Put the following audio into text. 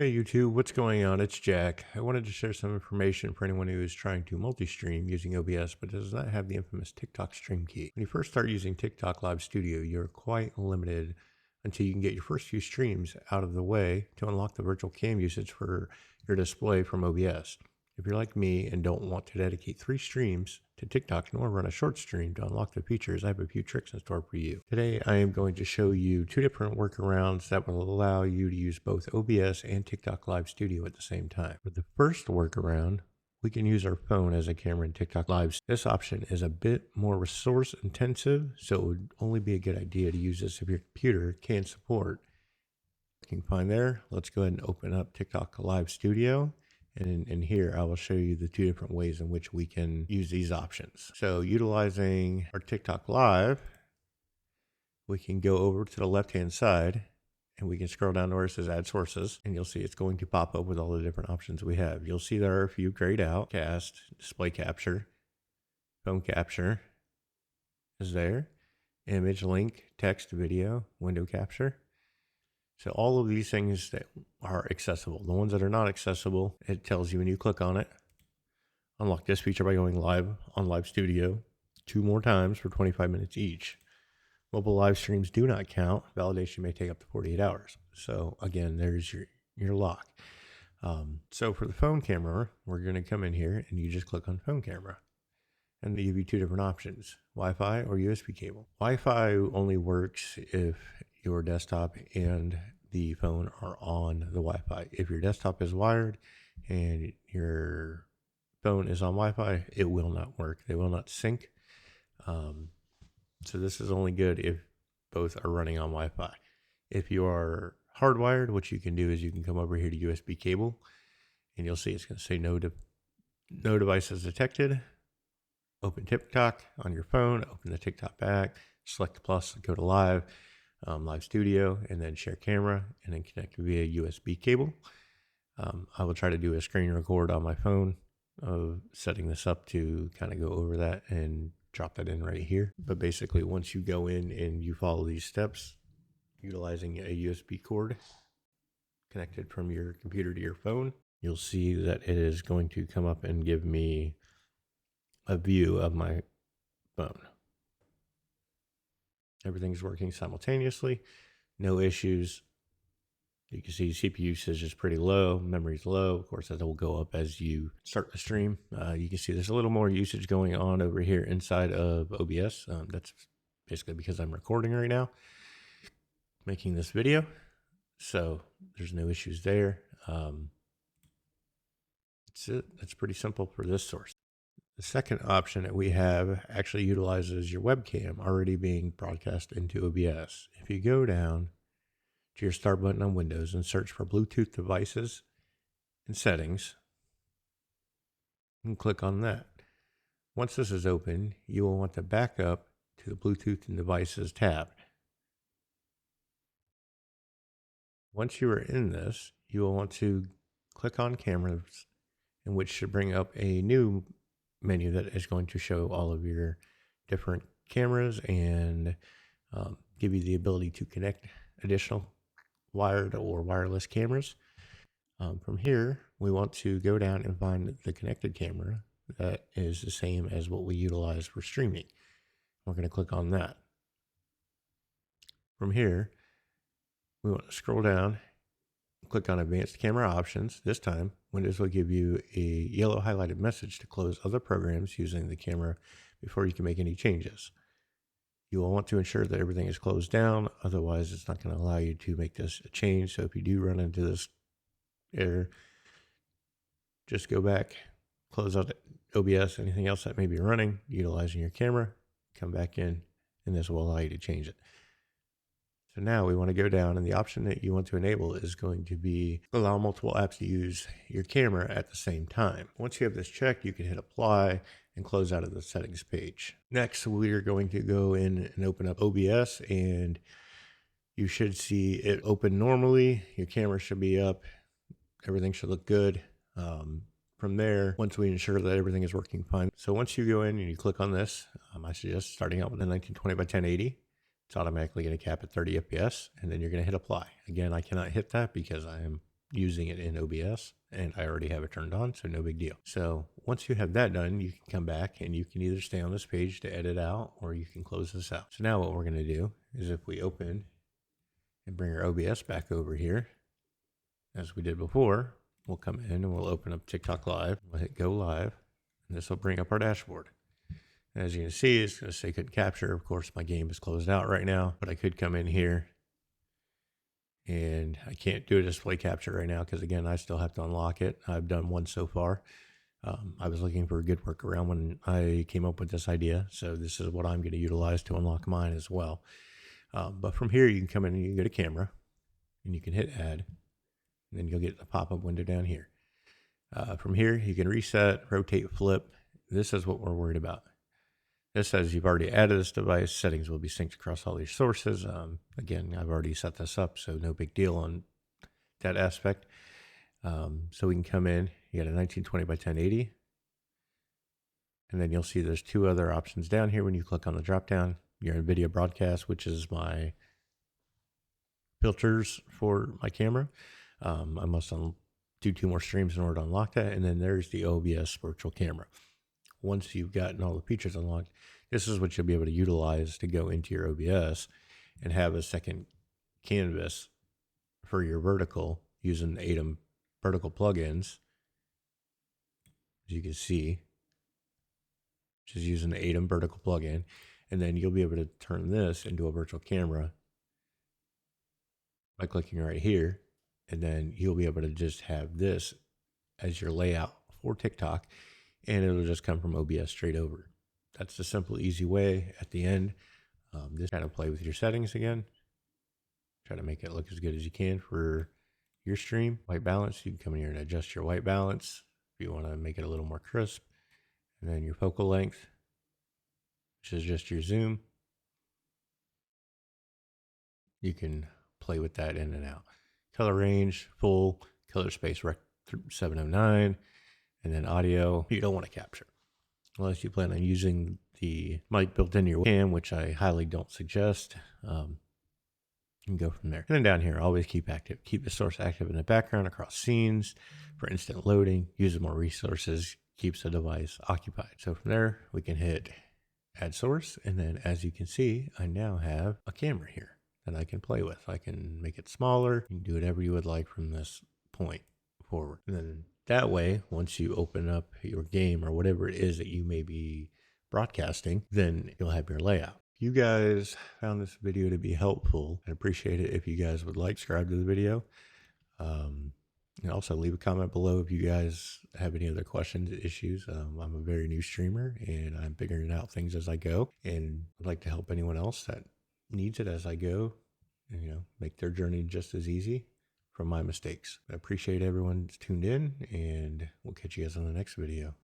Hey YouTube, what's going on? It's Jack. I wanted to share some information for anyone who is trying to multi-stream using OBS but does not have the infamous TikTok stream key. When you first start using TikTok Live Studio, you're quite limited until you can get your first few streams out of the way to unlock the virtual cam usage for your display from OBS. If you're like me and don't want to dedicate 3 streams to TikTok nor run a short stream to unlock the features, I have a few tricks in store for you. Today, I am going to show you 2 different workarounds that will allow you to use both OBS and TikTok Live Studio at the same time. For the first workaround, we can use our phone as a camera in TikTok Live. This option is a bit more resource intensive, so it would only be a good idea to use this if your computer can support. You can find there. Let's go ahead and open up TikTok Live Studio. And in here, I will show you the 2 different ways in which we can use these options. So utilizing our TikTok Live, we can go over to the left-hand side and we can scroll down to where it says add sources, and you'll see it's going to pop up with all the different options we have. You'll see there are a few grayed out: cast, display capture, phone capture is there, image, link, text, video, window capture. So all of these things that are accessible. The ones that are not accessible, it tells you when you click on it, unlock this feature by going live on Live Studio 2 more times for 25 minutes each. Mobile live streams do not count. Validation may take up to 48 hours. So again, there's your lock. So for the phone camera, we're going to come in here and you just click on phone camera. And they give you 2 different options: Wi-Fi or USB cable. Wi-Fi only works if your desktop and the phone are on the Wi-Fi. If your desktop is wired and your phone is on Wi-Fi, it will not work. They will not sync. So this is only good if both are running on Wi-Fi. If you are hardwired, what you can do is you can come over here to USB cable, and you'll see it's going to say no devices detected. Open TikTok on your phone, open the TikTok app, select plus, go to live Studio, and then share camera, and then connect via USB cable. I will try to do a screen record on my phone of setting this up to kind of go over that and drop that in right here. But basically, once you go in and you follow these steps, utilizing a USB cord connected from your computer to your phone, you'll see that it is going to come up and give me a view of my phone. Everything's working simultaneously, no issues. You can see CPU usage is pretty low, memory's low. Of course, that will go up as you start the stream. You can see there's a little more usage going on over here inside of OBS. That's basically because I'm recording right now, making this video. So there's no issues there. That's it. That's pretty simple for this source. The second option that we have actually utilizes your webcam already being broadcast into OBS. If you go down to your start button on Windows and search for Bluetooth devices and settings, and click on that. Once this is open, you will want to back up to the Bluetooth and devices tab. Once you are in this, you will want to click on cameras, in which should bring up a new menu that is going to show all of your different cameras and give you the ability to connect additional wired or wireless cameras. From here, we want to go down and find the connected camera that is the same as what we utilize for streaming. We're going to click on that. From here, we want to scroll down, click on Advanced Camera Options. This time, Windows will give you a yellow highlighted message to close other programs using the camera before you can make any changes. You will want to ensure that everything is closed down, otherwise it's not going to allow you to make this a change. So if you do run into this error, just go back, close out OBS, anything else that may be running, utilizing your camera, come back in, and this will allow you to change it. So now we want to go down, and the option that you want to enable is going to be allow multiple apps to use your camera at the same time. Once you have this checked, you can hit apply and close out of the settings page. Next, we are going to go in and open up OBS, and you should see it open normally. Your camera should be up. Everything should look good. From there, once we ensure that everything is working fine. So once you go in and you click on this, I suggest starting out with a 1920 by 1080. It's automatically going to cap at 30 FPS, and then you're going to hit apply. Again, I cannot hit that because I am using it in OBS, and I already have it turned on, so no big deal. So once you have that done, you can come back and you can either stay on this page to edit out, or you can close this out. So now what we're going to do is, if we open and bring our OBS back over here, as we did before, we'll come in and we'll open up TikTok Live. We'll hit go live, and this will bring up our dashboard. And as you can see, it's going to say couldn't capture. Of course, my game is closed out right now, but I could come in here, and I can't do a display capture right now because, again, I still have to unlock it. I've done one so far. I was looking for a good workaround when I came up with this idea, so this is what I'm going to utilize to unlock mine as well. But from here, you can come in and you can go to camera, and you can hit add, and then you'll get a pop-up window down here. From here, you can reset, rotate, flip. This is what we're worried about. This says you've already added this device. Settings will be synced across all these sources. Again, I've already set this up, so no big deal on that aspect. So we can come in. You got a 1920 by 1080. And then you'll see there's two other options down here when you click on the drop down. Your video broadcast, which is my filters for my camera. I must do 2 more streams in order to unlock that. And then there's the OBS virtual camera. Once you've gotten all the features unlocked, this is what you'll be able to utilize to go into your OBS and have a second canvas for your vertical using the ATEM vertical plugins. As you can see, just using the ATEM vertical plugin. And then you'll be able to turn this into a virtual camera by clicking right here. And then you'll be able to just have this as your layout for TikTok, and it'll just come from OBS straight over. That's the simple, easy way. At the end, just kind of play with your settings again. Try to make it look as good as you can for your stream. White balance, you can come in here and adjust your white balance if you want to make it a little more crisp. And then your focal length, which is just your zoom. You can play with that in and out. Color range, full, color space rec 709, and then audio, you don't want to capture. Unless you plan on using the mic built into your cam, which I highly don't suggest. You can go from there. And then down here, always keep active. Keep the source active in the background across scenes for instant loading. Uses more resources, keeps the device occupied. So from there, we can hit add source. And then as you can see, I now have a camera here that I can play with. I can make it smaller. You can do whatever you would like from this point forward. And then that way, once you open up your game or whatever it is that you may be broadcasting, then you'll have your layout. If you guys found this video to be helpful, I'd appreciate it if you guys would like, subscribe to the video. And also leave a comment below if you guys have any other questions, issues. I'm a very new streamer and I'm figuring out things as I go, and I'd like to help anyone else that needs it as I go, and, make their journey just as easy from my mistakes. I appreciate everyone that's tuned in, and we'll catch you guys on the next video.